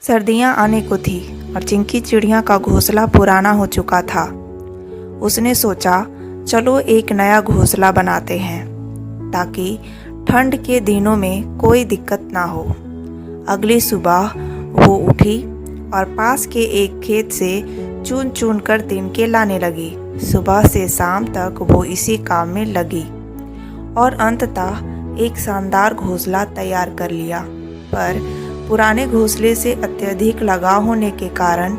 सर्दियां आने को थी और चिंकी चिड़िया का घोंसला पुराना हो चुका था। उसने सोचा, चलो एक नया घोंसला बनाते हैं ताकि ठंड के दिनों में कोई दिक्कत ना हो। अगली सुबह वो उठी और पास के एक खेत से चुन चुन कर तिनके लाने लगी। सुबह से शाम तक वो इसी काम में लगी और अंततः एक शानदार घोंसला तैयार कर लिया। पर पुराने घोंसले से अत्यधिक लगाव होने के कारण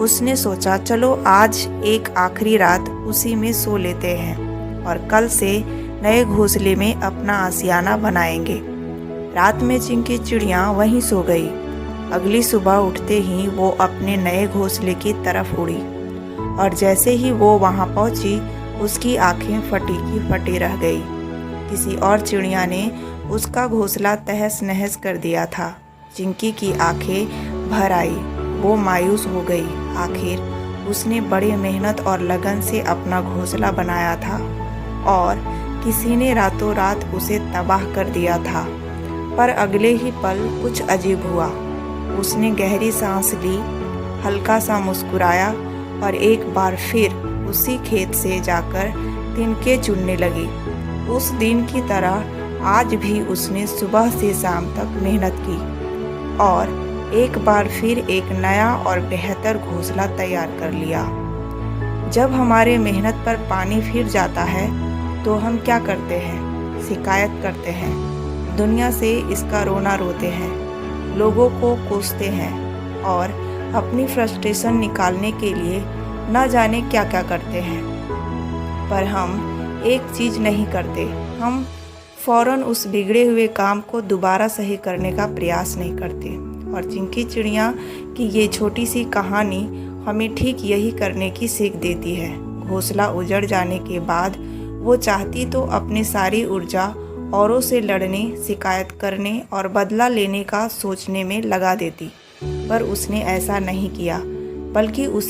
उसने सोचा, चलो आज एक आखिरी रात उसी में सो लेते हैं और कल से नए घोंसले में अपना आशियाना बनाएंगे। रात में चिंकी चिड़िया वहीं सो गई। अगली सुबह उठते ही वो अपने नए घोंसले की तरफ उड़ी और जैसे ही वो वहां पहुंची, उसकी आंखें फटी की फटी रह गई। किसी और चिड़िया ने उसका घोंसला तहस नहस कर दिया था। चिंकी की आंखें भर आई, वो मायूस हो गई। आखिर उसने बड़े मेहनत और लगन से अपना घोंसला बनाया था और किसी ने रातों रात उसे तबाह कर दिया था। पर अगले ही पल कुछ अजीब हुआ। उसने गहरी सांस ली, हल्का सा मुस्कुराया और एक बार फिर उसी खेत से जाकर तिनके चुनने लगी। उस दिन की तरह आज भी उसने सुबह से शाम तक मेहनत की और एक बार फिर एक नया और बेहतर घोंसला तैयार कर लिया। जब हमारे मेहनत पर पानी फिर जाता है तो हम क्या करते हैं? शिकायत करते हैं, दुनिया से इसका रोना रोते हैं, लोगों को कोसते हैं और अपनी फ्रस्ट्रेशन निकालने के लिए न जाने क्या क्या करते हैं। पर हम एक चीज़ नहीं करते, हम फ़ौरन उस बिगड़े हुए काम को दोबारा सही करने का प्रयास नहीं करते। और चिंकी चिड़िया की ये छोटी सी कहानी हमें ठीक यही करने की सीख देती है। घोंसला उजड़ जाने के बाद वो चाहती तो अपनी सारी ऊर्जा औरों से लड़ने, शिकायत करने और बदला लेने का सोचने में लगा देती, पर उसने ऐसा नहीं किया, बल्कि उसी